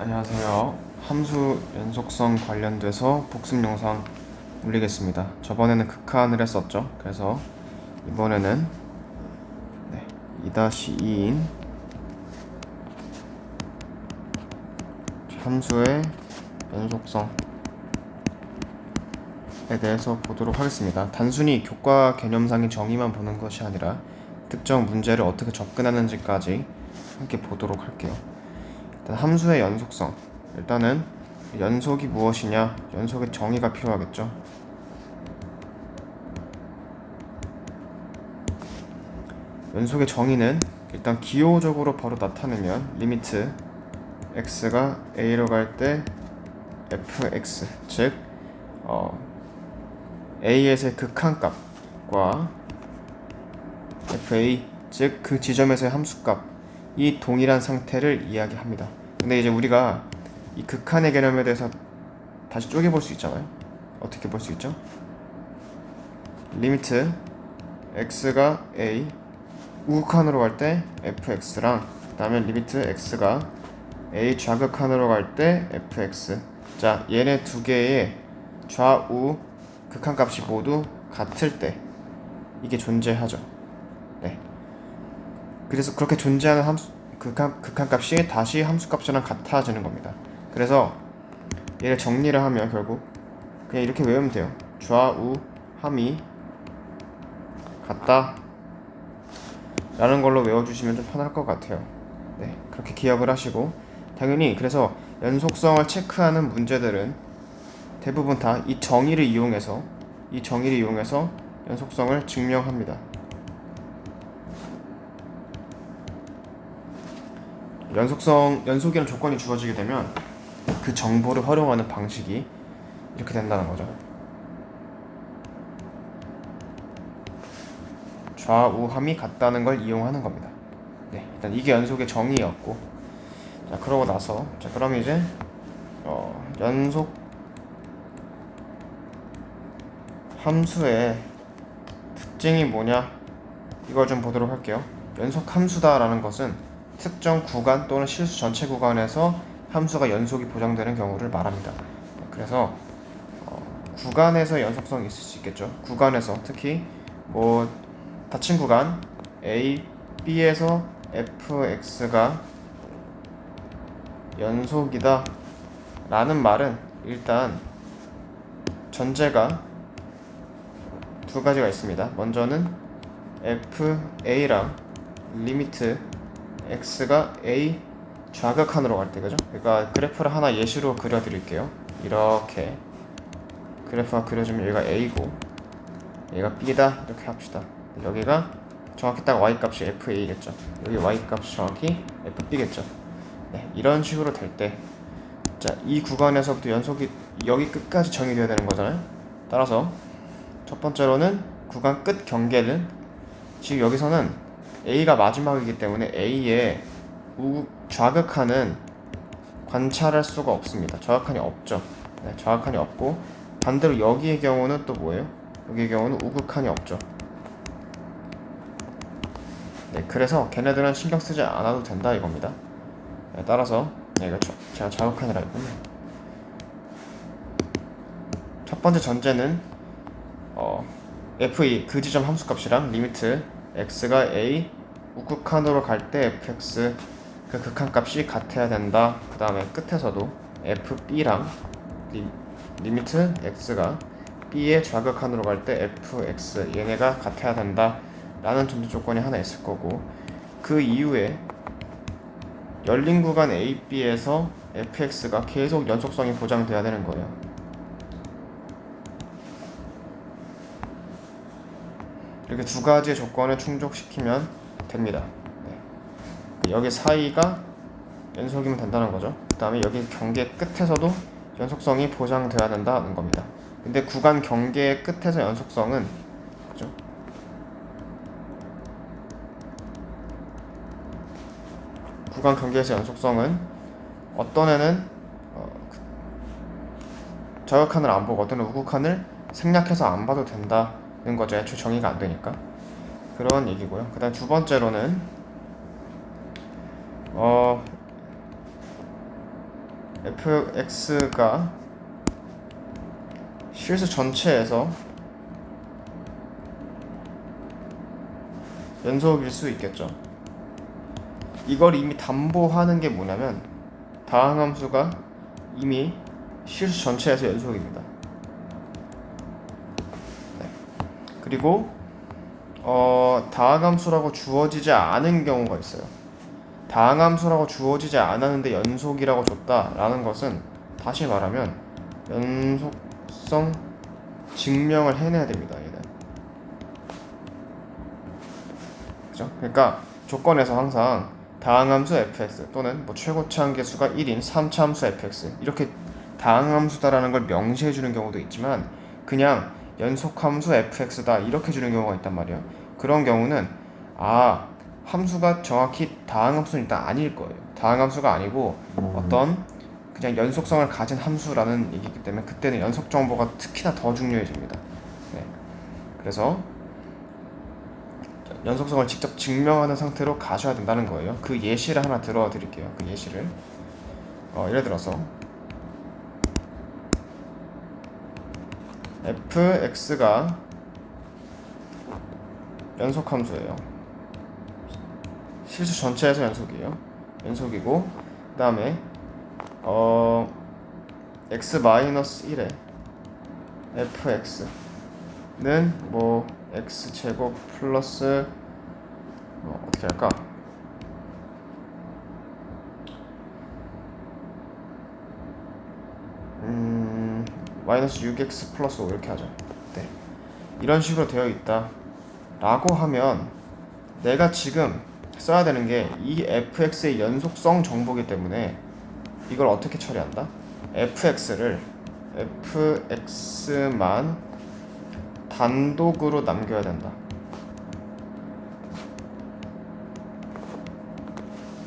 안녕하세요. 함수 연속성 관련돼서 복습 영상 올리겠습니다. 저번에는 극한을 했었죠. 그래서 이번에는 2-2인 함수의 연속성에 대해서 보도록 하겠습니다. 단순히 교과 개념상의 정의만 보는 것이 아니라 특정 문제를 어떻게 접근하는지까지 함께 보도록 할게요. 일단 함수의 연속성. 일단은 연속이 무엇이냐, 연속의 정의가 필요하겠죠. 연속의 정의는 일단 기호적으로 바로 나타내면 리미트 x가 a로 갈 때 fx, 즉 a에서의 극한값과 fa, 즉 그 지점에서의 함수값이 동일한 상태를 이야기합니다. 근데 이제 우리가 이 극한의 개념에 대해서 다시 쪼개볼 수 있잖아요. 어떻게 볼 수 있죠? 리미트 x가 a, 우극한으로 갈 때 fx랑 그 다음에 리미트 x가 a 좌극한으로 갈 때 fx. 자, 얘네 두 개의 좌우 극한값이 모두 같을 때 이게 존재하죠. 네. 그래서 그렇게 존재하는 극한값이 다시 함수값이랑 같아지는 겁니다. 그래서 얘를 정리를 하면 결국 그냥 이렇게 외우면 돼요. 좌우 함이 같다 라는 걸로 외워주시면 좀 편할 것 같아요. 네, 그렇게 기억을 하시고, 당연히 그래서 연속성을 체크하는 문제들은 대부분 다 이 정의를 이용해서 연속성을 증명합니다. 연속이라는 조건이 주어지게 되면 그 정보를 활용하는 방식이 이렇게 된다는 거죠. 좌우함이 같다는 걸 이용하는 겁니다. 네, 일단 이게 연속의 정의였고, 자, 그러고 나서 그럼 이제 연속 함수의 특징이 뭐냐, 이걸 좀 보도록 할게요. 연속 함수다라는 것은 특정 구간 또는 실수 전체 구간에서 함수가 연속이 보장되는 경우를 말합니다. 그래서 구간에서 연속성이 있을 수 있겠죠. 구간에서 특히 닫힌 구간 A, B에서 fx가 연속이다 라는 말은 일단 전제가 두 가지가 있습니다. 먼저는 fa랑 리미트 x가 a 좌극한으로 갈 때, 그죠? 그러니까 그래프를 하나 예시로 그려드릴게요. 이렇게 그래프가 그려지면 여기가 a고 얘가 b다 이렇게 합시다. 여기가 정확히 딱 y값이 fa겠죠. 여기 y값이 정확히 fb겠죠. 네, 이런 식으로 될 때, 자, 이 구간에서부터 연속이 여기 끝까지 정의되어야 되는 거잖아요. 따라서 첫 번째로는 구간 끝 경계는, 지금 여기서는 a가 마지막이기 때문에 a의 좌극한은 관찰할 수가 없습니다. 좌극한이 없죠. 네, 좌극한이 없고, 반대로 여기의 경우는 또 뭐예요? 여기의 경우는 우극한이 없죠. 네, 그래서 걔네들은 신경 쓰지 않아도 된다 이겁니다. 네, 따라서 이거 제가 좌극한이라 했군요. 첫 번째 전제는 f2 그 지점 함수값이랑 리미트 x가 a 우극한으로 갈 때 fx 그 극한값이 같아야 된다. 그 다음에 끝에서도 fb랑 리미트 x가 b의 좌극한으로 갈 때 fx 얘네가 같아야 된다 라는 전제 조건이 하나 있을 거고, 그 이후에 열린 구간 a, b에서 fx가 계속 연속성이 보장돼야 되는 거예요. 이렇게 두 가지의 조건을 충족시키면 됩니다. 네. 여기 사이가 연속이면 된다는 거죠. 그 다음에 여기 경계 끝에서도 연속성이 보장돼야 된다는 겁니다. 근데 구간 경계의 끝에서 연속성은, 그죠? 구간 경계에서 연속성은 어떤 애는 저격한을 안 보고 어떤 애는 우극한을 생략해서 안 봐도 된다는 거죠. 애초에 정의가 안 되니까. 그런 얘기고요. 그 다음 두 번째로는 fx가 실수 전체에서 연속일 수 있겠죠. 이걸 이미 담보하는 게 뭐냐면 다항함수가 이미 실수 전체에서 연속입니다. 네. 그리고 다항함수라고 주어지지 않은 경우가 있어요. 다항함수라고 주어지지 않았는데 연속이라고 줬다라는 것은 다시 말하면 연속성 증명을 해내야 됩니다. 얘는. 그죠? 그러니까 조건에서 항상 다항함수 fx 또는 뭐 최고치 한계수가 1인 3차함수 fx 이렇게 다항함수다라는 걸 명시해 주는 경우도 있지만 그냥 연속함수 fx다 이렇게 주는 경우가 있단 말이에요. 그런 경우는 함수가 정확히 다항함수는 일단 아닐 거예요. 다항함수가 아니고 어떤 그냥 연속성을 가진 함수라는 얘기이기 때문에 그때는 연속 정보가 특히나 더 중요해집니다. 네. 그래서 연속성을 직접 증명하는 상태로 가셔야 된다는 거예요. 그 예시를 하나 들어 드릴게요. 그 예시를 예를 들어서 fx가 연속함수예요. 실수 전체에서 연속이에요. 연속이고 그 다음에 x-1에 fx는 뭐 x제곱 플러스 어떻게 할까? 마이너스 6x 플러스 5 이렇게 하죠. 네. 이런 식으로 되어 있다 라고 하면 내가 지금 써야 되는 게 이 fx의 연속성 정보이기 때문에 이걸 어떻게 처리한다? fx만 단독으로 남겨야 된다.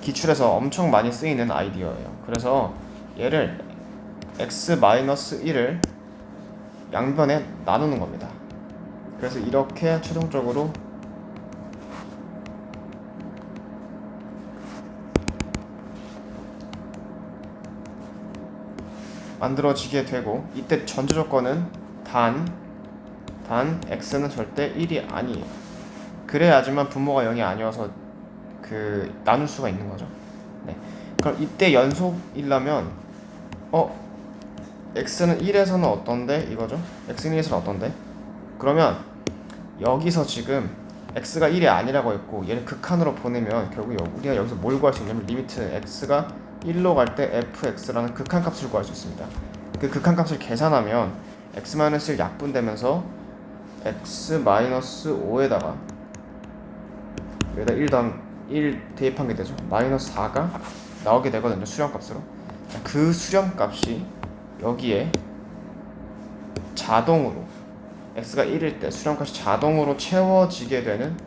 기출에서 엄청 많이 쓰이는 아이디어예요. 그래서 얘를 x-1을 양변에 나누는 겁니다. 그래서 이렇게 최종적으로 만들어지게 되고 이때 전제 조건은 단 x는 절대 1이 아니에요. 그래야지만 분모가 0이 아니어서 그 나눌 수가 있는 거죠. 네. 그럼 이때 연속이려면 x는 1에서는 어떤데 이거죠? x는 1에서는 어떤데? 그러면 여기서 지금 x가 1이 아니라고 했고 얘를 극한으로 보내면 결국 우리가 여기서 뭘 구할 수 있냐면 리미트 x가 1로 갈 때 fx라는 극한값을 구할 수 있습니다. 그 극한값을 계산하면 x-1 약분되면서 x-5에다가 여기다 1 대입한 게 되죠. 마이너스 4가 나오게 되거든요. 수렴값으로. 그 수렴값이 여기에 자동으로 x가 1일 때 수렴값이 자동으로 채워지게 되는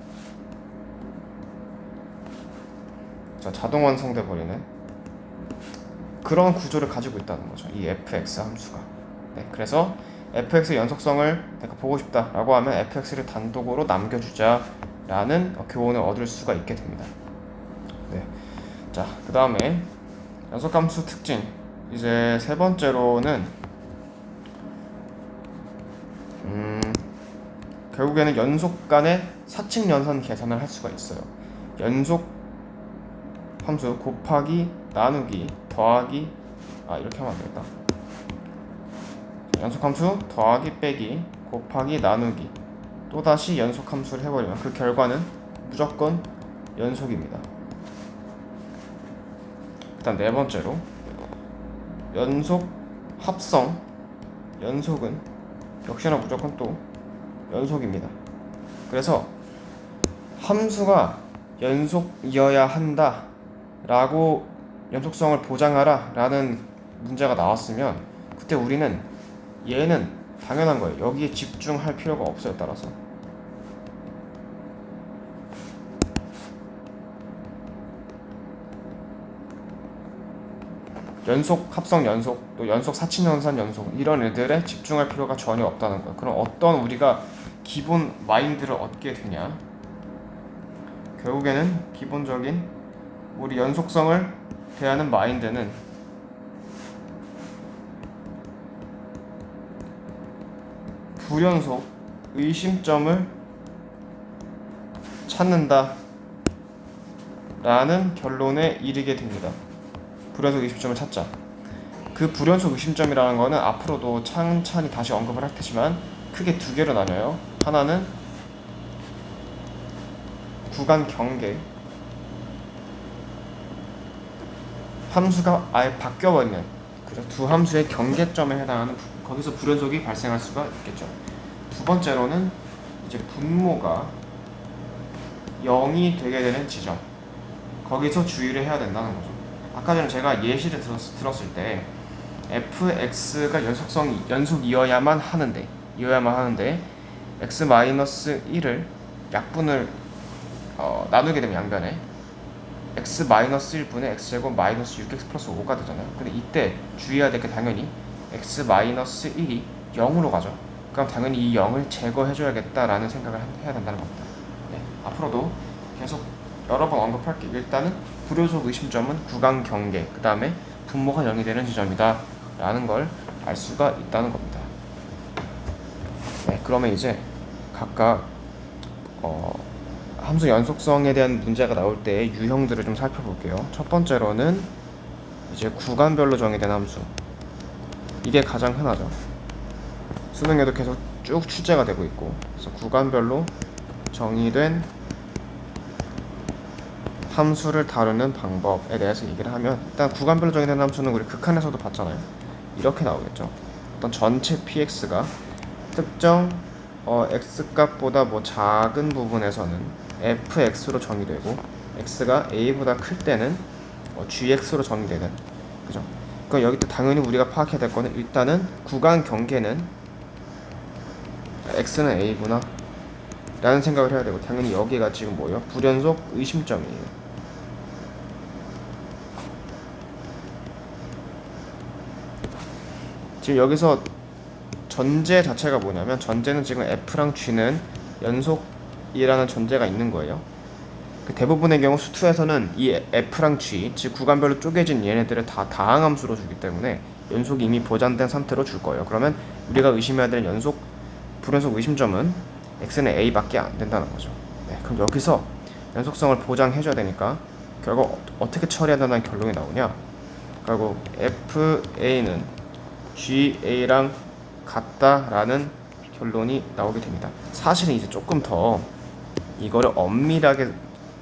자동 완성돼 버리는 그런 구조를 가지고 있다는 거죠. 이 fx 함수가. 네, 그래서 fx의 연속성을 내가 보고 싶다라고 하면 fx를 단독으로 남겨주자라는 교훈을 얻을 수가 있게 됩니다. 네, 자, 그 다음에 연속함수 특징 이제 세 번째로는 결국에는 연속 간의 사칙 연산 계산을 할 수가 있어요. 연속 함수 곱하기 나누기 더하기 이렇게 하면 안 되겠다. 연속함수 더하기 빼기 곱하기 나누기 또다시 연속함수를 해버리면 그 결과는 무조건 연속입니다. 일단 네 번째로 연속 합성 연속은 역시나 무조건 또 연속입니다. 그래서 함수가 연속이어야 한다 라고 연속성을 보장하라 라는 문제가 나왔으면 그때 우리는 얘는 당연한 거예요. 여기에 집중할 필요가 없어요. 따라서 연속 합성 연속 또 연속 사칙연산 연속 이런 애들에 집중할 필요가 전혀 없다는 거예요. 그럼 어떤 우리가 기본 마인드를 얻게 되냐? 결국에는 기본적인 우리 연속성을 대하는 마인드는 불연속 의심점을 찾는다 라는 결론에 이르게 됩니다. 불연속 의심점을 찾자. 그 불연속 의심점이라는 거는 앞으로도 찬찬히 다시 언급을 할 테지만 크게 두 개로 나뉘어요. 하나는 구간 경계, 함수가 아예 바뀌어버리는 두 함수의 경계점에 해당하는 거기서 불연속이 발생할 수가 있겠죠. 두 번째로는 이제 분모가 0이 되게 되는 지점, 거기서 주의를 해야 된다는 거죠. 아까 전에 제가 예시를 들었을 때 fx가 연속이어야만 하는데 x-1을 약분을 나누게 되면 양변에 x-1분의 x제곱 마이너스 6x 플러스 5가 되잖아요. 근데 이때 주의해야 될 게 당연히 x-1이 0으로 가죠. 그럼 당연히 이 0을 제거해줘야겠다라는 생각을 해야 된다는 겁니다. 네, 앞으로도 계속 여러 번 언급할게요. 일단은 불연속 의심점은 구간 경계, 그 다음에 분모가 0이 되는 지점이다 라는 걸 알 수가 있다는 겁니다. 네, 그러면 이제 각각 함수 연속성에 대한 문제가 나올 때 유형들을 좀 살펴볼게요. 첫 번째로는 이제 구간별로 정의된 함수, 이게 가장 흔하죠. 수능에도 계속 쭉 출제가 되고 있고, 그래서 구간별로 정의된 함수를 다루는 방법에 대해서 얘기를 하면, 일단 구간별로 정의된 함수는 우리 극한에서도 봤잖아요. 이렇게 나오겠죠. 어떤 전체 px가 특정 x값보다 뭐 작은 부분에서는 fx로 정의되고, x가 a보다 클 때는 gx로 정의되는, 그죠? 그럼 여기 또 당연히 우리가 파악해야 될 거는 일단은 구간 경계는 x는 a구나 라는 생각을 해야 되고, 당연히 여기가 지금 뭐예요? 불연속 의심점이에요. 지금 여기서 전제 자체가 뭐냐면, 전제는 지금 f랑 g는 연속이라는 전제가 있는 거예요. 그 대부분의 경우 수투에서는 이 f랑 g, 즉 구간별로 쪼개진 얘네들을 다 다항함수로 주기 때문에 연속이 이미 보장된 상태로 줄 거예요. 그러면 우리가 의심해야 되는 불연속 의심점은 x는 a밖에 안 된다는 거죠. 네, 그럼 여기서 연속성을 보장해줘야 되니까 결국 어떻게 처리해야 된다는 결론이 나오냐? 결국 fa는 GA랑 같다라는 결론이 나오게 됩니다. 사실은 이제 조금 더 이거를 엄밀하게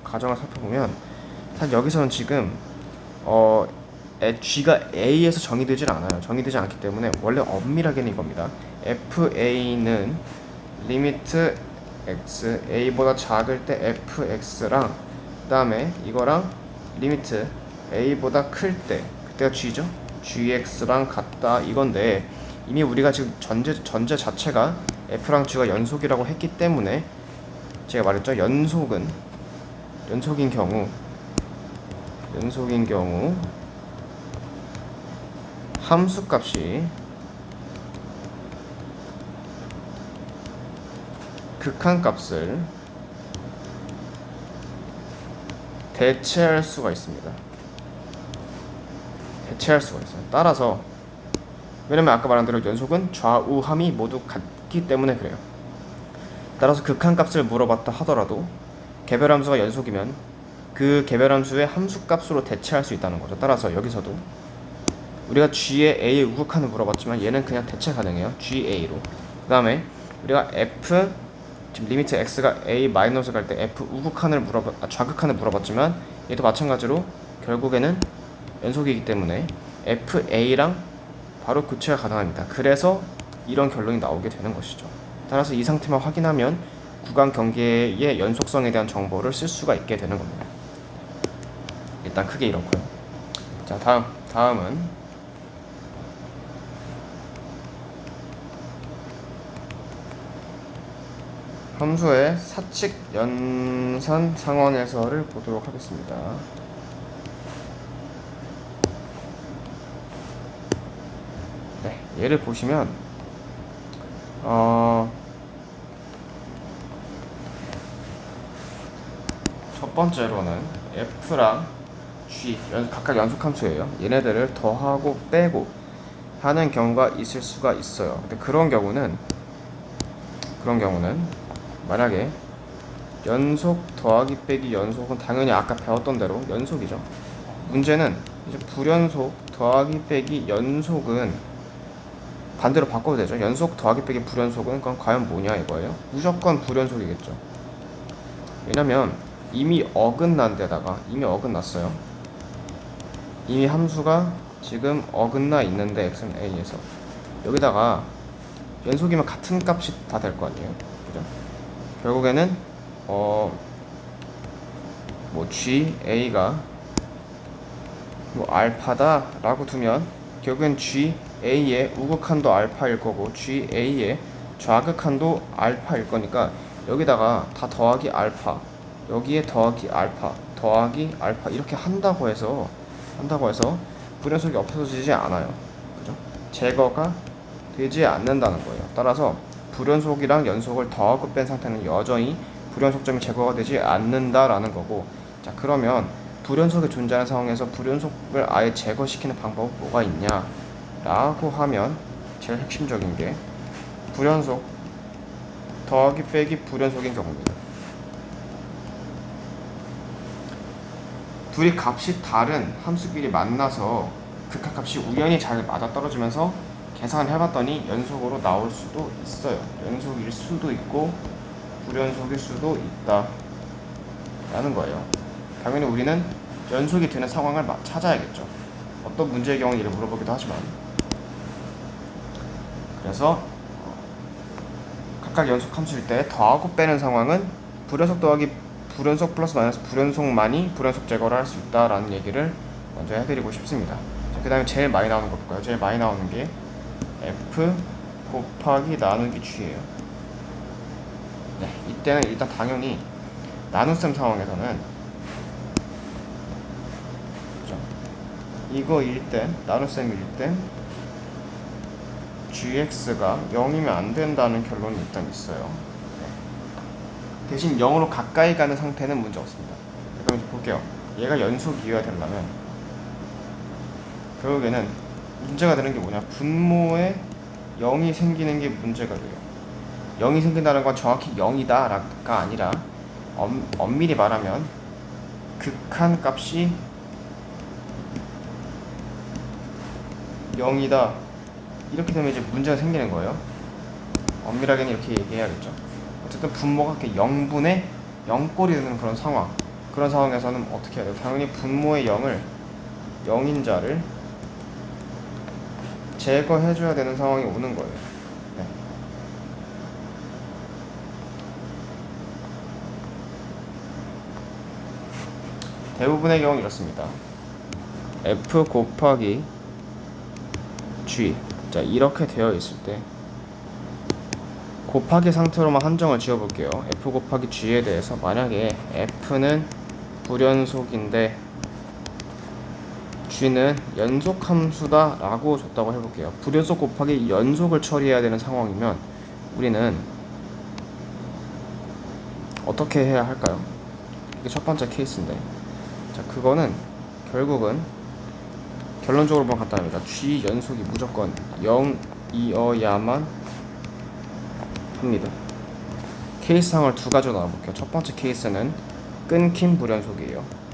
가정을 살펴보면, 사실 여기서는 지금 G가 A에서 정의되질 않아요. 정의되지 않기 때문에 원래 엄밀하게는 이겁니다. FA는 리미트 X A보다 작을 때 FX랑, 그 다음에 이거랑 리미트 A보다 클 때, 그때가 G죠? GX랑 같다 이건데, 이미 우리가 지금 전제 자체가 F랑 G가 연속이라고 했기 때문에 제가 말했죠. 연속인 경우 함수값이 극한값을 대체할 수가 있습니다. 따라서, 왜냐면 아까 말한 대로 연속은 좌우함이 모두 같기 때문에 그래요. 따라서 극한값을 물어봤다 하더라도 개별함수가 연속이면 그 개별함수의 함수값으로 대체할 수 있다는 거죠. 따라서 여기서도 우리가 g의 a의 우극한을 물어봤지만 얘는 그냥 대체 가능해요. ga로. 그 다음에 우리가 지금 리미트 x가 a 마이너스 갈 때 f 좌극한을 물어봤지만 얘도 마찬가지로 결국에는 연속이기 때문에 fa랑 바로 교체가 가능합니다. 그래서 이런 결론이 나오게 되는 것이죠. 따라서 이 상태만 확인하면 구간 경계의 연속성에 대한 정보를 쓸 수가 있게 되는 겁니다. 일단 크게 이렇고요. 자, 다음은 함수의 사칙 연산 상환 해설을 보도록 하겠습니다. 네, 얘를 보시면 첫 번째로는 f랑 g 각각 연속함수예요. 얘네들을 더하고 빼고 하는 경우가 있을 수가 있어요. 근데 그런 경우는 그런 경우는 만약에 연속 더하기 빼기 연속은 당연히 아까 배웠던 대로 연속이죠. 문제는 이제 불연속 더하기 빼기 연속은 반대로 바꿔도 되죠. 연속 더하기 빼기 불연속은 그럼 과연 뭐냐 이거예요. 무조건 불연속이겠죠. 왜냐면 이미 어긋난 데다가 이미 어긋났어요. 이미 함수가 지금 어긋나 있는데 x는 a에서 여기다가 연속이면 같은 값이 다 될 거 아니에요. 그죠? 결국에는 g a가 뭐 알파다 라고 두면 결국엔 g a의 우극한도 알파일 거고 g a의 좌극한도 알파일 거니까 여기다가 다 더하기 알파, 여기에 더하기 알파, 더하기 알파 이렇게 한다고 해서 불연속이 없어지지 않아요. 그죠? 제거가 되지 않는다는 거예요. 따라서 불연속이랑 연속을 더하고 뺀 상태는 여전히 불연속점이 제거가 되지 않는다라는 거고, 자 그러면 불연속이 존재하는 상황에서 불연속을 아예 제거시키는 방법은 뭐가 있냐 라고 하면 제일 핵심적인 게 불연속 더하기 빼기 불연속인 경우입니다. 둘이 값이 다른 함수끼리 만나서 극한값이 우연히 잘 맞아떨어지면서 계산을 해봤더니 연속으로 나올 수도 있어요. 연속일 수도 있고 불연속일 수도 있다 라는 거예요. 당연히 우리는 연속이 되는 상황을 찾아야겠죠. 어떤 문제의 경우는 이를 물어보기도 하지만, 그래서 각각 연속 함수일 때 더하고 빼는 상황은 불연속 더하기 불연속 플러스 마이너스 불연속만이 불연속 제거를 할 수 있다라는 얘기를 먼저 해드리고 싶습니다. 그 다음에 제일 많이 나오는 거 볼까요? 제일 많이 나오는 게 f 곱하기 나누기 g예요. 네, 이때는 일단 당연히 나눗셈 상황에서는 그죠? 이거일 때 나눗셈일 때 gx가 0이면 안 된다는 결론이 일단 있어요. 네. 대신 0으로 가까이 가는 상태는 문제 없습니다. 그럼 이제 볼게요. 얘가 연속이어야 되려면 결국에는 문제가 되는 게 뭐냐, 분모에 0이 생기는 게 문제가 돼요. 0이 생긴다는 건 정확히 0이다가 아니라 엄밀히 말하면 극한 값이 0이다 이렇게 되면 이제 문제가 생기는 거예요. 엄밀하게는 이렇게 얘기해야겠죠. 어쨌든 분모가 이렇게 0분의 0꼴이 되는 그런 상황, 그런 상황에서는 어떻게 해야 돼요? 당연히 분모의 0인자를 제거해줘야 되는 상황이 오는 거예요. 네. 대부분의 경우 이렇습니다. f 곱하기 g, 자 이렇게 되어 있을 때 곱하기 상태로만 한정을 지어볼게요. f 곱하기 g에 대해서 만약에 f는 불연속인데 g는 연속함수다 라고 줬다고 해볼게요. 불연속 곱하기 연속을 처리해야 되는 상황이면 우리는 어떻게 해야 할까요? 이게 첫 번째 케이스인데, 자 그거는 결국은 결론적으로만 간단합니다. g 연속이 무조건 0이어야만 합니다. 케이스상을 두 가지로 나눠볼게요. 첫 번째 케이스는 끊긴 불연속이에요.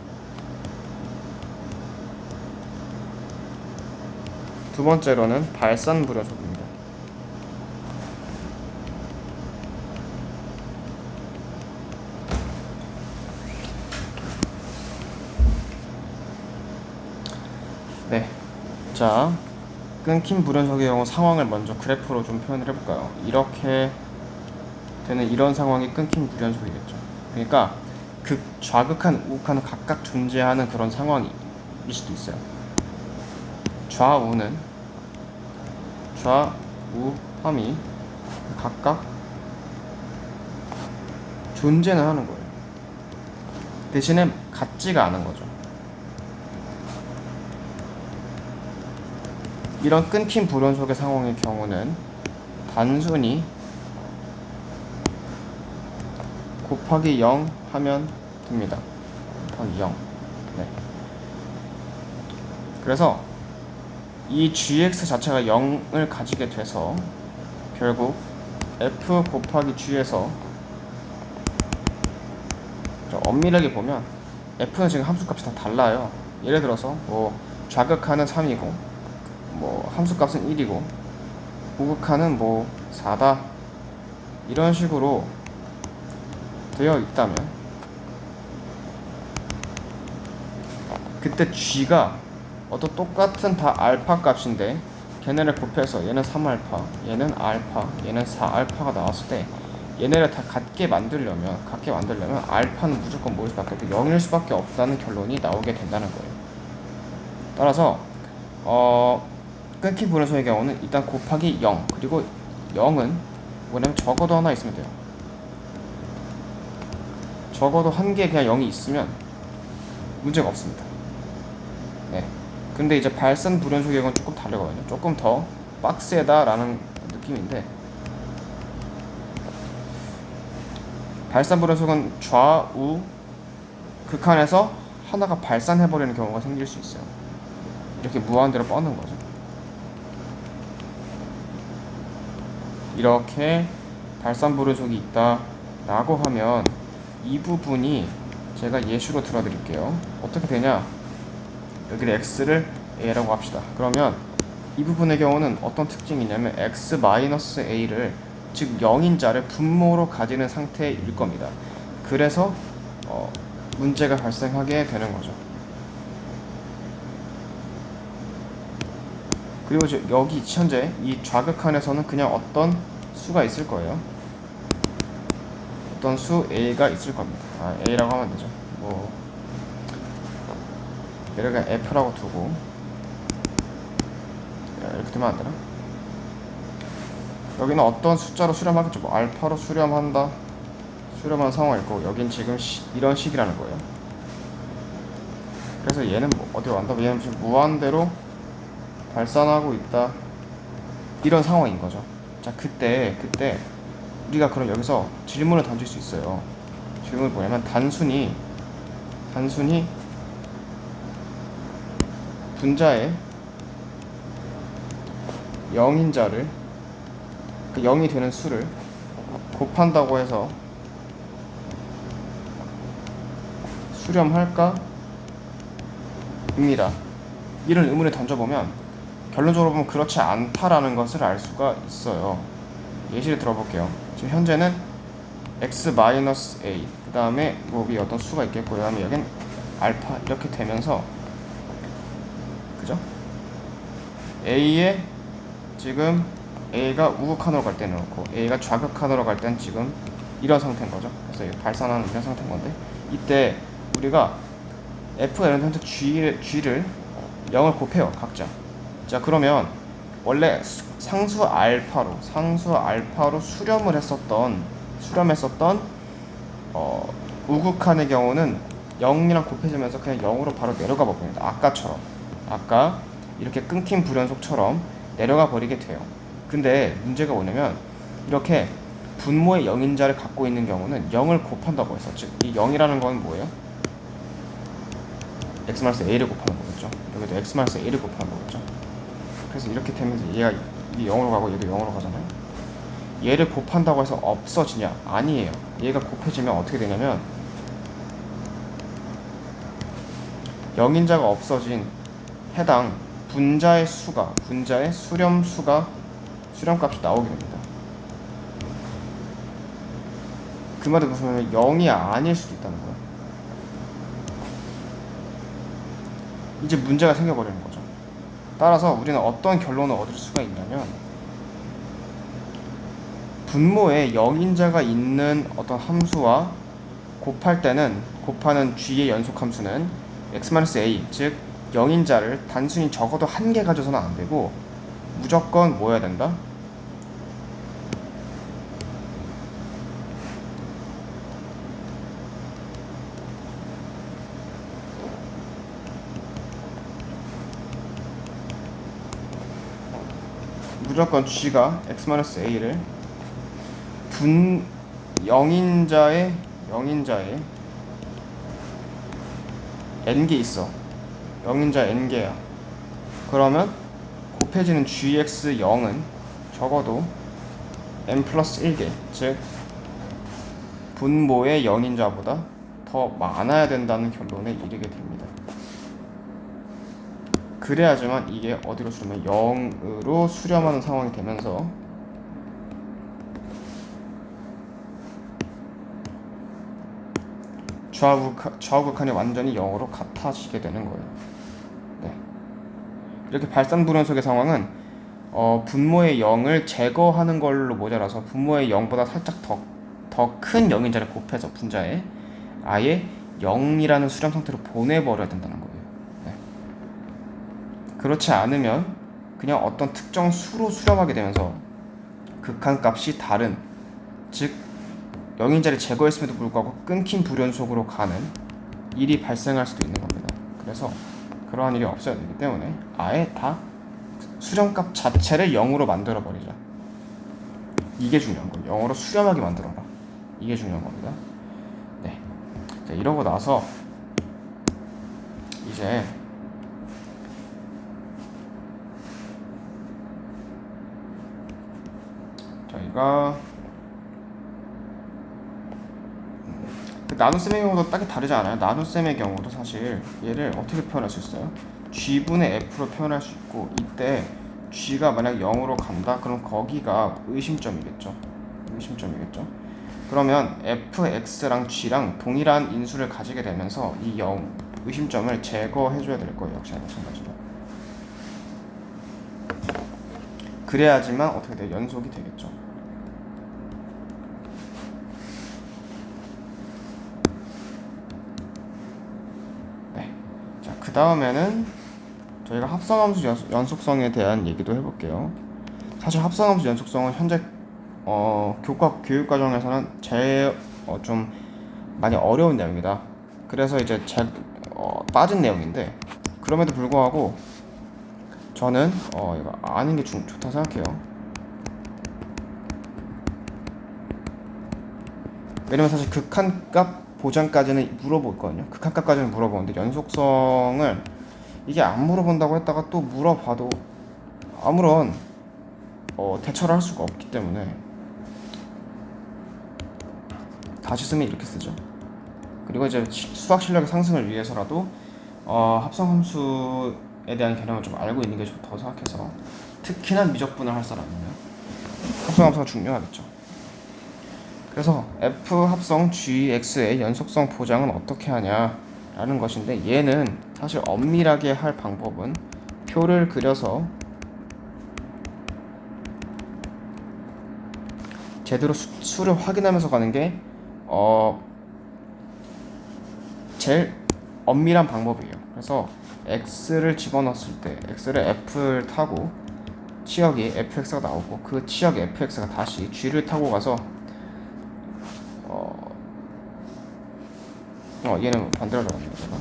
두 번째로는 발산 불연속입니다. 네, 자 끊긴 불연속의 경우 상황을 먼저 그래프로 좀 표현을 해볼까요? 이렇게 되는 이런 상황이 끊긴 불연속이겠죠. 그러니까 좌극한 우극한은 각각 존재하는 그런 상황일 수도 있어요. 좌우함이 각각 존재는 하는 거예요. 대신에 같지가 않은 거죠. 이런 끊긴 불연속의 상황의 경우는 단순히 곱하기 0 하면 됩니다. 곱하기 0. 네. 그래서 이 gx 자체가 0을 가지게 돼서 결국 f 곱하기 g에서 엄밀하게 보면 f는 지금 함수값이 다 달라요. 예를 들어서 뭐 좌극하는 3이고 뭐 함수값은 1이고 우극하는 뭐 4다 이런 식으로 되어 있다면 그때 g가 어떤 똑같은 다 알파 값인데 걔네를 곱해서 얘는 3알파, 얘는 알파, 얘는 4알파가 나왔을 때 얘네를 다 같게 만들려면 알파는 무조건 뭐일 수밖에 없고 0일 수밖에 없다는 결론이 나오게 된다는 거예요. 따라서 끊긴 분원소의 경우는 일단 곱하기 0 그리고 0은 뭐냐면 적어도 하나 있으면 돼요. 적어도 한 개 그냥 0이 있으면 문제가 없습니다. 네. 근데 이제 발산 불연소 경우는 조금 다르거든요. 조금 더 빡세다라는 느낌인데 발산 불연속은 좌우 극한에서 하나가 발산해버리는 경우가 생길 수 있어요. 이렇게 무한대로 뻗는 거죠. 이렇게 발산 불연속이 있다 라고 하면 이 부분이 제가 예시로 들어드릴게요. 어떻게 되냐, 여기를 x를 a라고 합시다. 그러면 이 부분의 경우는 어떤 특징이 있냐면 x-a를 즉 0인자를 분모로 가지는 상태일 겁니다. 그래서 문제가 발생하게 되는 거죠. 그리고 여기 현재 이 좌극한에서는 그냥 어떤 수가 있을 거예요. 어떤 수 a가 있을 겁니다. a라고 하면 되죠. 뭐 얘를 그냥 f라고 두고 이렇게 두면 안 되나? 여기는 어떤 숫자로 수렴하겠죠. 뭐 알파로 수렴한 상황이 있고 여긴 지금 이런 식이라는 거예요. 그래서 얘는 뭐 어디로 간다? 얘는 지금 무한대로 발산하고 있다 이런 상황인 거죠. 자, 그때 우리가 그럼 여기서 질문을 던질 수 있어요. 질문이 뭐냐면 단순히 분자의 0인자를 그 0이 되는 수를 곱한다고 해서 수렴할까? 입니다. 이런 의문을 던져보면 결론적으로 보면 그렇지 않다라는 것을 알 수가 있어요. 예시를 들어볼게요. 지금 현재는 x-a 그 다음에 뭐 위 어떤 수가 있겠고 그 다음에 여긴 알파 이렇게 되면서 그죠? a에 지금 a가 우극한으로 갈 때는 그렇고 a가 좌극한으로 갈 때는 지금 이런 상태인 거죠. 그래서 발산하는 이런 상태인 건데 이때 우리가 f가 이런 상태 g를 0을 곱해요. 각자. 자, 그러면 원래 상수 알파로 수렴했었던 우극한의 경우는 0이랑 곱해지면서 그냥 0으로 바로 내려가 버립니다. 아까 이렇게 끊긴 불연속처럼 내려가 버리게 돼요. 근데 문제가 뭐냐면 이렇게 분모의 0인자를 갖고 있는 경우는 0을 곱한다고 해서 즉 이 0이라는 건 뭐예요? x-a를 곱하는 거겠죠. 여기도 x-a를 곱하는 거겠죠. 그래서 이렇게 되면서 얘가 이 0으로 가고 얘도 0으로 가잖아요. 얘를 곱한다고 해서 없어지냐? 아니에요. 얘가 곱해지면 어떻게 되냐면 0인자가 없어진 해당 분자의 수렴값이 나오게 됩니다. 그 말은 무슨 말이냐면 0이 아닐 수도 있다는 거예요. 이제 문제가 생겨버리는 거죠. 따라서 우리는 어떤 결론을 얻을 수가 있냐면 분모에 0인자가 있는 어떤 함수와 곱하는 g의 연속함수는 x-a 즉 0인자를 단순히 적어도 한 개 가져서는 안 되고 무조건 뭐 해야 된다? 무조건 g가 x-a를 0인자의 n개 있어. 0인자 n개야. 그러면 곱해지는 gx0은 적어도 n 플러스 1개, 즉 분모의 0인자보다 더 많아야 된다는 결론에 이르게 됩니다. 그래야지만 이게 어디로 수렴해? 0으로 수렴하는 상황이 되면서 좌우극한이 완전히 0으로 같아지게 되는 거예요. 네. 이렇게 발산불연속의 상황은 분모의 0을 제거하는 걸로 모자라서 분모의 0보다 살짝 더 큰 0인자를 곱해서 분자에 아예 0이라는 수렴 상태로 보내버려야 된다는 거예요. 네. 그렇지 않으면 그냥 어떤 특정 수로 수렴하게 되면서 극한값이 다른, 즉 0인자를 제거했음에도 불구하고 끊긴 불연속으로 가는 일이 발생할 수도 있는 겁니다. 그래서 그러한 일이 없어야 되기 때문에 아예 다 수렴값 자체를 0으로 만들어 버리자. 이게 중요한 거예요. 0으로 수렴하게 만들어라. 이게 중요한 겁니다. 네. 자, 이러고 나서 이제 저희가 나눗셈의 경우도 딱히 다르지 않아요. 나눗셈의 경우도 사실 얘를 어떻게 표현할 수 있어요? g분의 f로 표현할 수 있고, 이때 g가 만약 0으로 간다? 그럼 거기가 의심점이겠죠. 그러면 fx랑 g랑 동일한 인수를 가지게 되면서 이 0, 의심점을 제거해줘야 될 거예요. 역시 마찬가지로. 그래야지만 어떻게 돼요? 연속이 되겠죠. 네. 자, 그 다음에는 저희가 합성함수 연속성에 대한 얘기도 해볼게요. 사실 합성함수 연속성은 현재 교육 과정에서는 제일 좀 많이 어려운 내용이다. 그래서 이제 빠진 내용인데, 그럼에도 불구하고 저는 이거 아는 게 좋다 생각해요. 왜냐면 사실 극한값 보장까지는 물어보거든요. 극한값까지는 물어보는데 연속성을 이게 안 물어본다고 했다가 또 물어봐도 아무런 대처를 할 수가 없기 때문에 다시 쓰면 이렇게 쓰죠. 그리고 이제 수학 실력의 상승을 위해서라도 합성함수에 대한 개념을 좀 알고 있는 게 좋다고 생각해서, 특히나 미적분을 할 사람이면 합성함수가 중요하겠죠. 그래서 f 합성 gx의 연속성 보장은 어떻게 하냐라는 것인데, 얘는 사실 엄밀하게 할 방법은 표를 그려서 제대로 수를 확인하면서 가는 게 제일 엄밀한 방법이에요. 그래서 x를 집어넣었을 때 x를 f를 타고 치역이 fx가 나오고, 그 치역 fx가 다시 g를 타고 가서 얘는 반대로 적었네요. 제가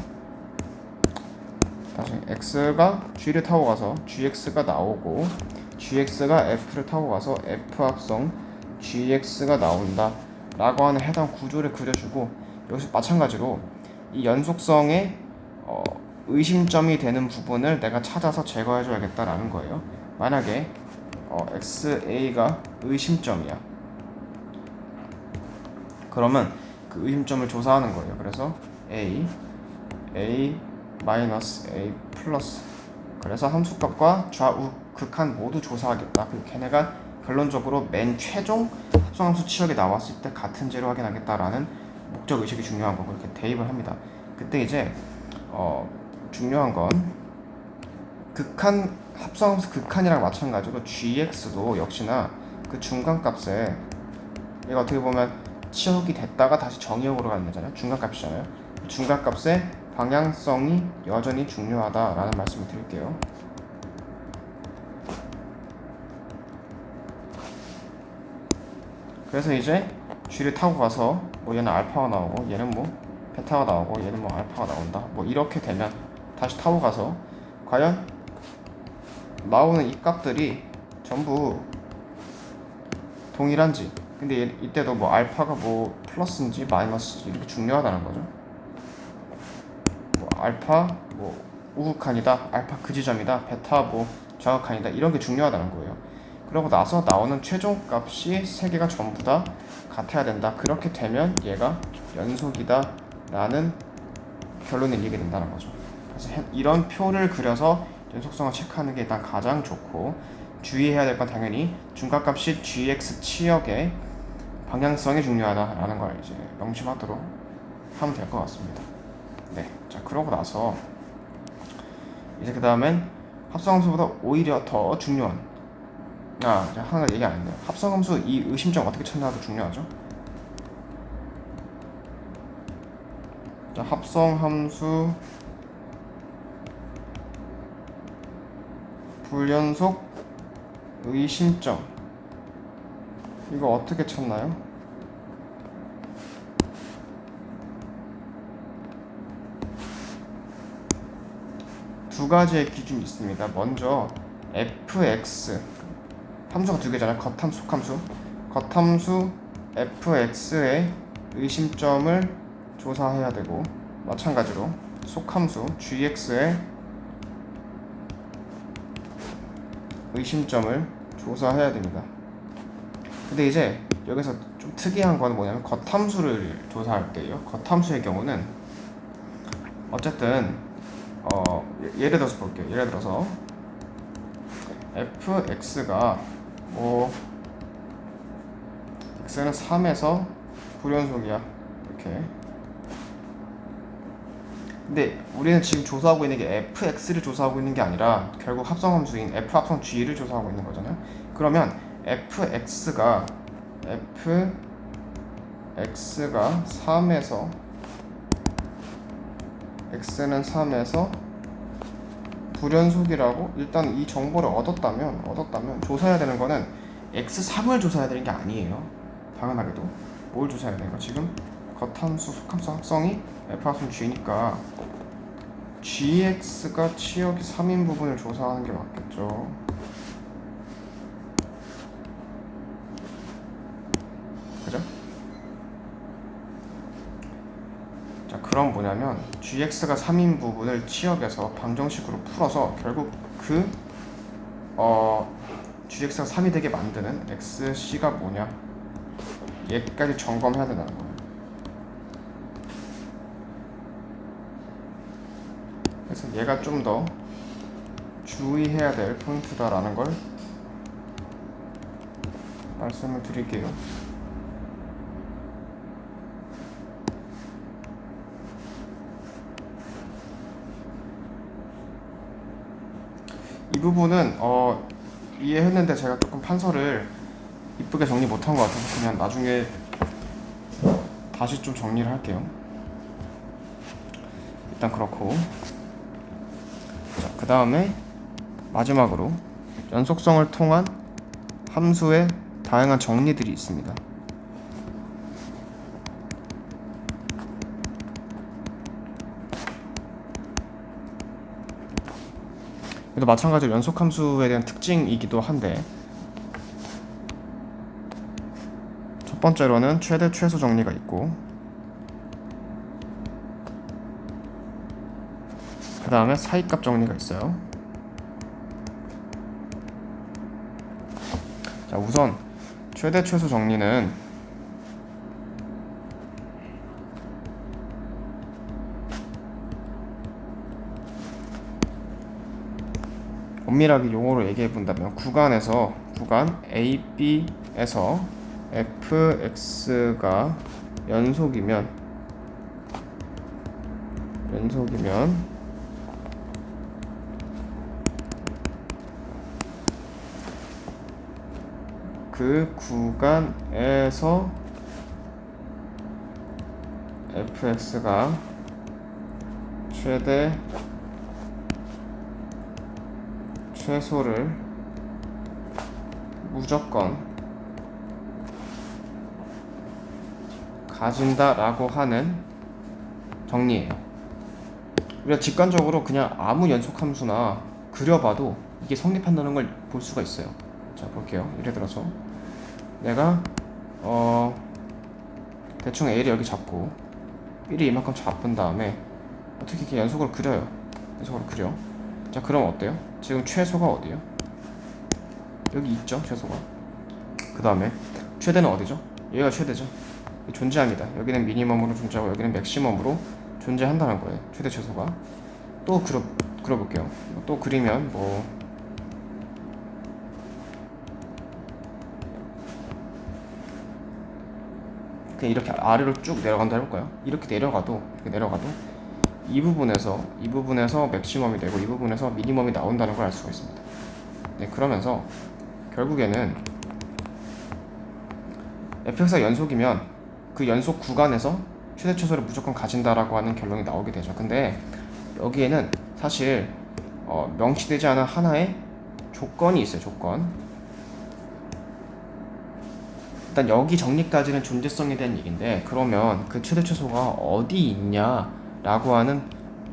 다시 x가 g를 타고 가서 gx가 나오고, gx가 f를 타고 가서 f 합성 gx가 나온다 라고 하는 해당 구조를 그려주고, 여기서 마찬가지로 이 연속성의 의심점이 되는 부분을 내가 찾아서 제거해 줘야겠다라는 거예요. 만약에 xa가 의심점이야, 그러면 그 의심점을 조사하는 거예요. 그래서 a 마이너스 a 플러스, 그래서 함수값과 좌우 극한 모두 조사하겠다. 그리고 걔네가 결론적으로 맨 최종 합성함수 치역이 나왔을 때 같은지를 확인하겠다라는 목적 의식이 중요한 거고, 그렇게 대입을 합니다. 그때 이제 중요한 건 극한, 합성함수 극한이랑 마찬가지로 gx도 역시나 그 중간값에, 얘가 어떻게 보면 치역이 됐다가 다시 정의역으로 가는 거잖아요. 중간값이잖아요. 중간값의 방향성이 여전히 중요하다라는 말씀을 드릴게요. 그래서 이제 g를 타고 가서 뭐 얘는 알파가 나오고, 얘는 뭐 베타가 나오고, 얘는 뭐 알파가 나온다, 뭐 이렇게 되면 다시 타고 가서 과연 나오는 이 값들이 전부 동일한지, 근데 이때도 뭐 알파가 뭐 플러스인지 마이너스인지 이렇게 중요하다는 거죠. 뭐 알파 뭐 우극한이다, 알파 그 지점이다, 베타 뭐 좌극한이다, 이런 게 중요하다는 거예요. 그러고 나서 나오는 최종 값이 세 개가 전부 다 같아야 된다. 그렇게 되면 얘가 연속이다 라는 결론을 이르게 된다는 거죠. 그래서 이런 표를 그려서 연속성을 체크하는 게 일단 가장 좋고, 주의해야 될 건 당연히 중간값이 gx 치역의 방향성이 중요하다라는 걸 이제 명심하도록 하면 될 것 같습니다. 네, 자 그러고 나서 이제 그 다음엔 합성함수보다 오히려 더 중요한, 하나 얘기 안 했네요. 합성함수 이 의심점 어떻게 찾나도 중요하죠. 자, 합성함수 불연속 의심점, 이거 어떻게 찾나요? 두 가지의 기준이 있습니다. 먼저 fx, 함수가 두 개잖아요. 겉함수, 속함수. 겉함수 fx의 의심점을 조사해야 되고, 마찬가지로 속함수 gx의 의심점을 조사해야 됩니다. 근데 이제 여기서 좀 특이한 건 뭐냐면 겉함수를 조사할 때요. 겉함수의 경우는 어쨌든 예를 들어서 볼게요. 예를 들어서 fx가 x는 3에서 불연속이야. 이렇게. 근데 우리는 지금 조사하고 있는 게 fx를 조사하고 있는 게 아니라 결국 합성함수인 f 합성 g를 조사하고 있는 거잖아요. 그러면 fx가 3에서 x는 3에서 불연속이라고 일단 이 정보를 얻었다면 조사해야 되는 거는 x3을 조사해야 되는 게 아니에요. 당연하게도 뭘 조사해야 되는 거? 지금 겉함수 속함수 합성이 f 합성 g니까 gx가 치역이 3인 부분을 조사하는 게 맞겠죠. 그죠? 자, 그럼 뭐냐면 gx가 3인 부분을 치역에서 방정식으로 풀어서 결국 gx가 3이 되게 만드는 xc가 뭐냐, 얘까지 점검해야 된다는 거예요. 그래서 얘가 좀 더 주의해야 될 포인트다라는 걸 말씀을 드릴게요. 이 부분은 이해했는데 제가 조금 판서를 이쁘게 정리 못한 것 같아서 그냥 나중에 다시 좀 정리를 할게요. 일단 그렇고, 자, 그 다음에 마지막으로 연속성을 통한 함수의 다양한 정리들이 있습니다. 그래도 마찬가지로 연속함수에 대한 특징이기도 한데, 첫 번째로는 최대 최소 정리가 있고, 그 다음에 사이값 정리가 있어요. 자, 우선 최대 최소 정리는 엄밀하게 용어로 얘기해 본다면 구간 A, B에서 fx가 연속이면 그 구간에서 fx가 최대 최소를 무조건 가진다라고 하는 정리예요. 우리가 직관적으로 그냥 아무 연속함수나 그려봐도 이게 성립한다는 걸 볼 수가 있어요. 자, 볼게요. 예를 들어서 내가 대충 A를 여기 잡고 B를 이만큼 잡은 다음에 어떻게 이렇게 연속으로 그려요. 자, 그럼 어때요? 지금 최소가 어디요? 여기 있죠, 최소가. 그 다음에 최대는 어디죠? 얘가 최대죠. 존재합니다. 여기는 미니멈으로 존재하고 여기는 맥시멈으로 존재한다는 거예요. 최대 최소가. 또 그려볼게요. 또 그리면 뭐 그냥 이렇게 아래로 쭉 내려간다 해볼까요? 이렇게 내려가도 이 부분에서 맥시멈이 되고 이 부분에서 미니멈이 나온다는 걸 알 수가 있습니다. 네, 그러면서 결국에는 fx가 연속이면 그 연속 구간에서 최대 최소를 무조건 가진다라고 하는 결론이 나오게 되죠. 근데 여기에는 사실 명시되지 않은 하나의 조건이 있어요. 조건. 일단 여기 정리까지는 존재성에 대한 얘기인데, 그러면 그 최대 최소가 어디 있냐라고 하는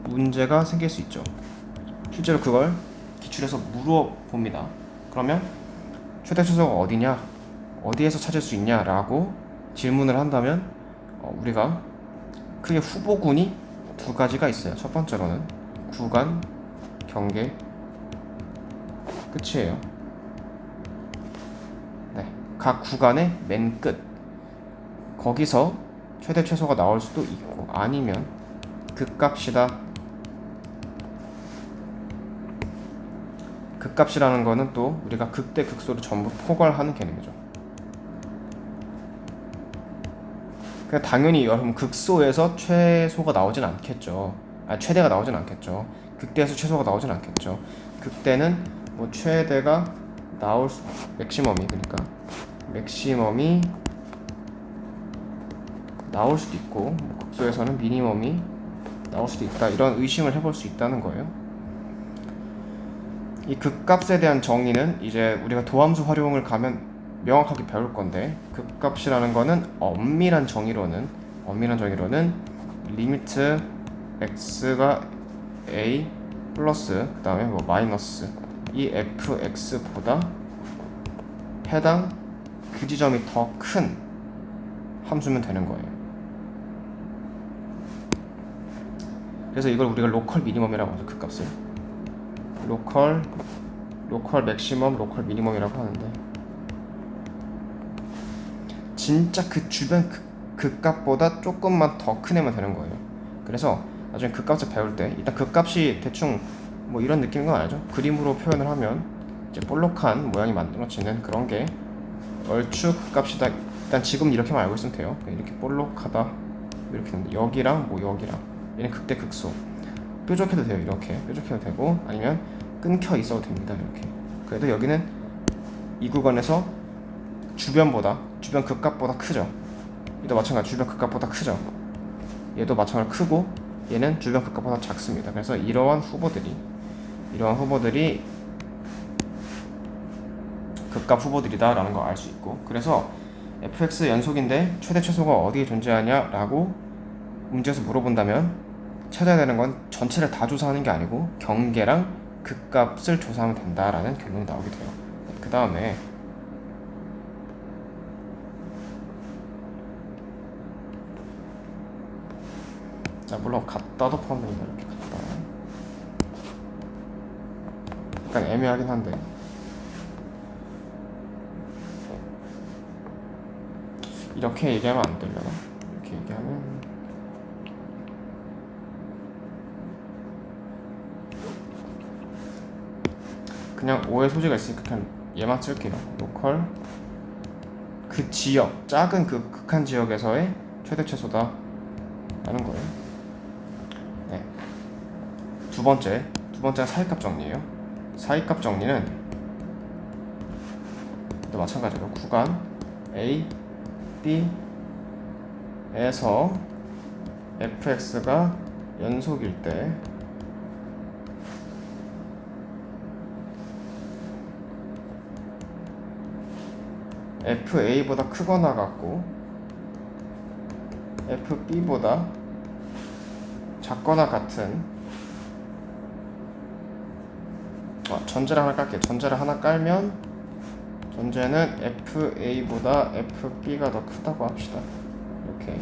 문제가 생길 수 있죠. 실제로 그걸 기출해서 물어봅니다. 그러면 최대 최소가 어디냐, 어디에서 찾을 수 있냐라고 질문을 한다면 우리가 크게 후보군이 두 가지가 있어요. 첫 번째로는 구간, 경계, 끝이에요. 네, 각 구간의 맨 끝, 거기서 최대 최소가 나올 수도 있고, 아니면 극값이다. 극값이라는 거는 또 우리가 극대 극소를 전부 포괄하는 개념이죠. 그냥 당연히 여러분 극소에서 최소가 나오진 않겠죠. 최대가 나오진 않겠죠. 극대에서 최소가 나오진 않겠죠. 극대는 뭐 최대가 맥시멈이, 그러니까 맥시멈이 나올 수도 있고, 뭐 극소에서는 미니멈이 나올 수도 있다, 이런 의심을 해볼 수 있다는 거예요. 이 극값에 대한 정의는 이제 우리가 도함수 활용을 가면 명확하게 배울 건데, 극값이라는 거는 엄밀한 정의로는 리미트 x가 a 플러스 그 다음에 뭐 마이너스 이 fx보다 해당 그 지점이 더 큰 함수면 되는 거예요. 그래서 이걸 우리가 로컬 미니멈이라고 하죠. 극값을 로컬 맥시멈, 로컬 미니멈이라고 하는데, 진짜 그 주변 극값보다 조금만 더 큰 애면 되는 거예요. 그래서 나중에 극값을 배울 때 일단 극값이 대충 뭐 이런 느낌인 건 알죠? 그림으로 표현을 하면 이제 볼록한 모양이 만들어지는 그런 게 얼추 극값이다. 일단 지금 이렇게만 알고 있으면 돼요. 이렇게 볼록하다 이렇게 되는데, 여기랑 뭐 여기랑 얘는 극대 극소 뾰족해도 돼요. 이렇게 뾰족해도 되고, 아니면 끊겨 있어도 됩니다. 이렇게. 그래도 여기는 이 구간에서 주변 극값보다 크죠. 얘도 마찬가지 주변 극값보다 크죠. 얘도 마찬가지로 크고, 얘는 주변 극값보다 작습니다. 그래서 이러한 후보들이 극값 후보들이다라는 걸 알 수 있고, 그래서 fx 연속인데 최대 최소가 어디에 존재하냐라고 문제에서 물어본다면 찾아야 되는 건 전체를 다 조사하는 게 아니고 경계랑 극값을 조사하면 된다라는 결론이 나오게 돼요. 그 다음에 물론 갖다도 포함됩니다. 이렇게 갖다 약간 애매하긴 한데, 이렇게 얘기하면 안 되려나? 이렇게 얘기하면 그냥 오해 소지가 있으니까 그냥 얘만 쓸게요. 로컬 그 지역, 작은 그 극한 지역에서의 최대 최소다 라는 거예요. 네. 두 번째가 사이값 정리예요. 사이값 정리는 또 마찬가지로 구간 A, B에서 fx가 연속일 때 fa보다 크거나 같고 fb보다 작거나 같은, 전제를 하나 깔게요. 전제를 하나 깔면 전제는 fa보다 fb가 더 크다고 합시다. 이렇게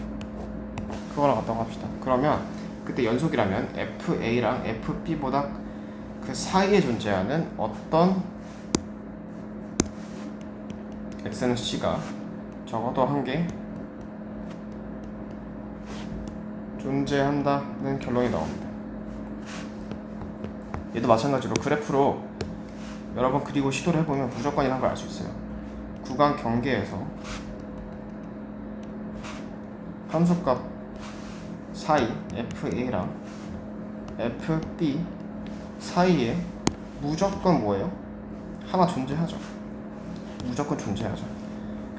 크거나 같다고 합시다. 그러면 그때 연속이라면 fa랑 fb보다 그 사이에 존재하는 어떤 x는 c가 적어도 한 개 존재한다는 결론이 나옵니다. 얘도 마찬가지로 그래프로 여러 번 그리고 시도를 해보면 무조건이라는 걸 알 수 있어요. 구간 경계에서 함수값 사이 FA랑 FB 사이에 무조건 뭐예요? 하나 존재하죠. 무조건 존재하죠.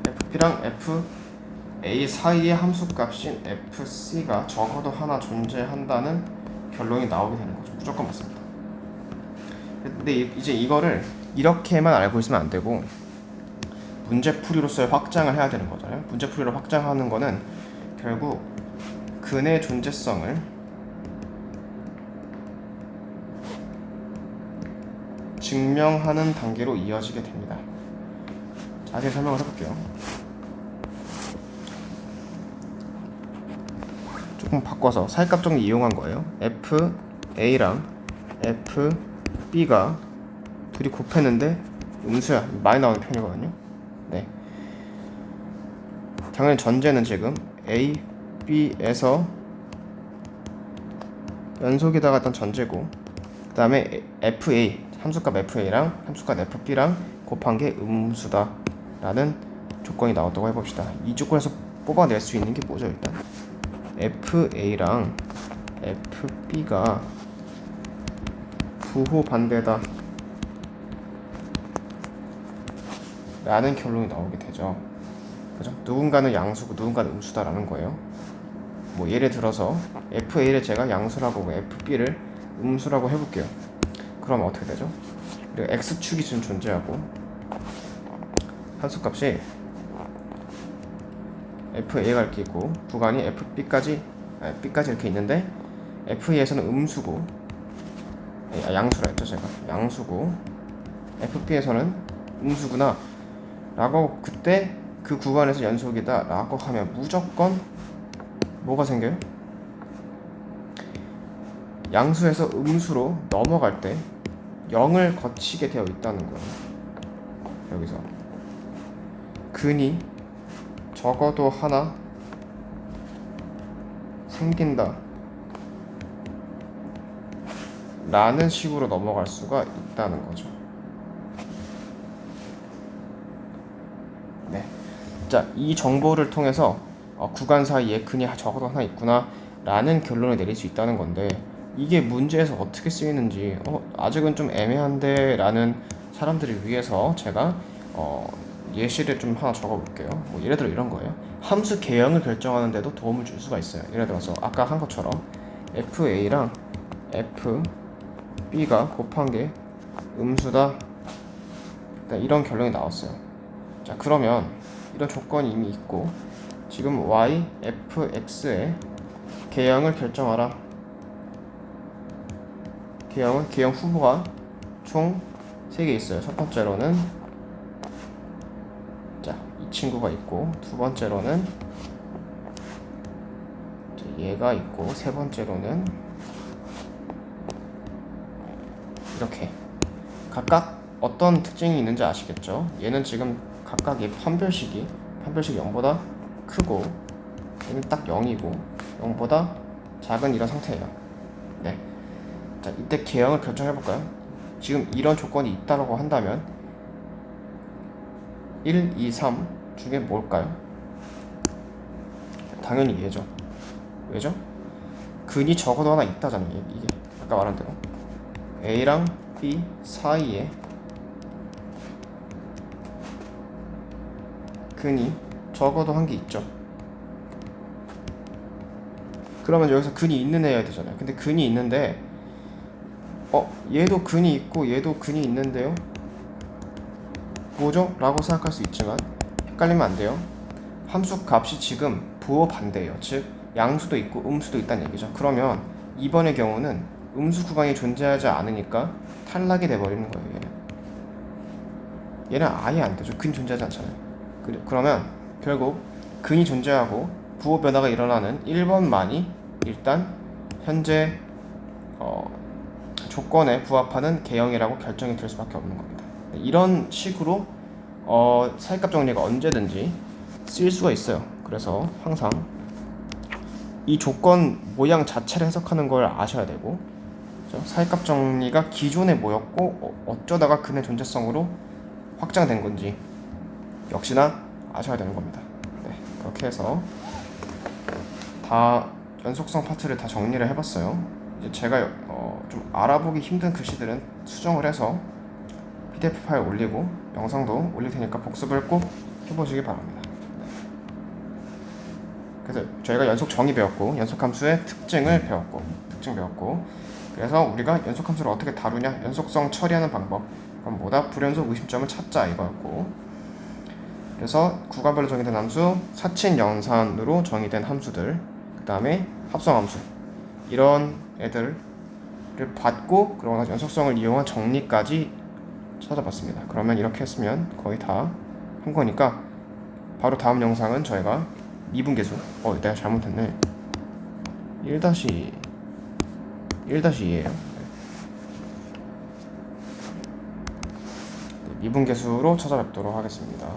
FB랑 FA 사이의 함수값인 FC가 적어도 하나 존재한다는 결론이 나오게 되는 거죠. 무조건 맞습니다. 근데 이제 이거를 이렇게만 알고 있으면 안 되고 문제풀이로서의 확장을 해야 되는 거잖아요. 문제풀이로 확장하는 거는 결국 근의 존재성을 증명하는 단계로 이어지게 됩니다. 자세히 설명을 해볼게요. 조금 바꿔서 사이값 정리 이용한 거예요. FA랑 FB가 둘이 곱했는데 음수야. 많이 나오는 편이거든요. 네. 당연히 전제는 지금 A, B에서 연속이다가 일단 전제고, 그 다음에 FA, 함수값 FA랑 함수값 FB랑 곱한 게 음수다 라는 조건이 나왔다고 해봅시다. 이 조건에서 뽑아낼 수 있는 게 뭐죠? 일단 FA랑 FB가 부호 반대다 라는 결론이 나오게 되죠. 그죠? 누군가는 양수고 누군가는 음수다라는 거예요. 뭐 예를 들어서 FA를 제가 양수라고 하고 FB를 음수라고 해볼게요. 그러면 어떻게 되죠? 그리고 X축이 지금 존재하고 함수값이 FA가 이렇게 있고 구간이 FB까지 B까지 이렇게 있는데 FA에서는 음수고 양수라 했죠 제가. 양수고 FB에서는 음수구나 라고, 그때 그 구간에서 연속이다 라고 하면 무조건 뭐가 생겨요? 양수에서 음수로 넘어갈 때 0을 거치게 되어 있다는 거예요. 여기서 근이 적어도 하나 생긴다 라는 식으로 넘어갈 수가 있다는 거죠. 네. 자, 이 정보를 통해서 구간 사이에 근이 적어도 하나 있구나 라는 결론을 내릴 수 있다는 건데, 이게 문제에서 어떻게 쓰이는지 아직은 좀 애매한데 라는 사람들을 위해서 제가 예시를 좀 하나 적어 볼게요. 뭐 예를 들어 이런 거예요. 함수 개형을 결정하는 데도 도움을 줄 수가 있어요. 예를 들어서 아까 한 것처럼 FA랑 FB가 곱한 게 음수다, 이런 결론이 나왔어요. 자, 그러면 이런 조건이 이미 있고 지금 y, fx의 개형을 결정하라. 개형 후보가 총 3개 있어요. 첫 번째로는 이 친구가 있고, 두 번째로는 얘가 있고, 세 번째로는 이렇게 각각 어떤 특징이 있는지 아시겠죠? 얘는 지금 각각의 판별식이 0보다 크고, 얘는 딱 0이고 0보다 작은 이런 상태예요. 네. 자, 이때 개형을 결정해볼까요? 지금 이런 조건이 있다고 한다면 1, 2, 3 중에 뭘까요? 당연히 얘죠. 왜죠? 근이 적어도 하나 있다잖아요. 이게 아까 말한 대로 A랑 B 사이에 근이 적어도 한 개 있죠. 그러면 여기서 근이 있는 애여야 되잖아요. 근데 근이 있는데 얘도 근이 있고 얘도 근이 있는데요, 뭐죠? 라고 생각할 수 있지만 헷갈리면 안 돼요. 함수 값이 지금 부호 반대예요. 즉 양수도 있고 음수도 있다는 얘기죠. 그러면 이번의 경우는 음수 구간이 존재하지 않으니까 탈락이 돼버리는 거예요. 얘는 아예 안 되죠. 근이 존재하지 않잖아요. 그러면 결국 근이 존재하고 부호 변화가 일어나는 1번만이 일단 현재 조건에 부합하는 개형이라고 결정이 될 수밖에 없는 겁니다. 이런 식으로 사이값 정리가 언제든지 쓰일 수가 있어요. 그래서 항상 이 조건 모양 자체를 해석하는 걸 아셔야 되고, 그렇죠? 사이값 정리가 기존에 뭐였고 어쩌다가 근의 존재성으로 확장된 건지 역시나 아셔야 되는 겁니다. 네, 그렇게 해서 다 연속성 파트를 다 정리를 해봤어요. 이제 제가 좀 알아보기 힘든 글씨들은 수정을 해서 PDF 파일 올리고 영상도 올릴 테니까 복습을 꼭 해보시기 바랍니다. 네. 그래서 저희가 연속 정의 배웠고 연속 함수의 특징 배웠고, 그래서 우리가 연속 함수를 어떻게 다루냐, 연속성 처리하는 방법, 그럼 뭐다? 불연속 의심점을 찾자 이거였고, 그래서 구간별로 정의된 함수, 사친 연산으로 정의된 함수들, 그 다음에 합성함수, 이런 애들을 받고 그러고 나서 연속성을 이용한 정리까지 찾아봤습니다. 그러면 이렇게 했으면 거의 다 한 거니까 바로 다음 영상은 저희가 미분계수, 내가 잘못했네, 1-2예요. 미분계수로 찾아뵙도록 하겠습니다.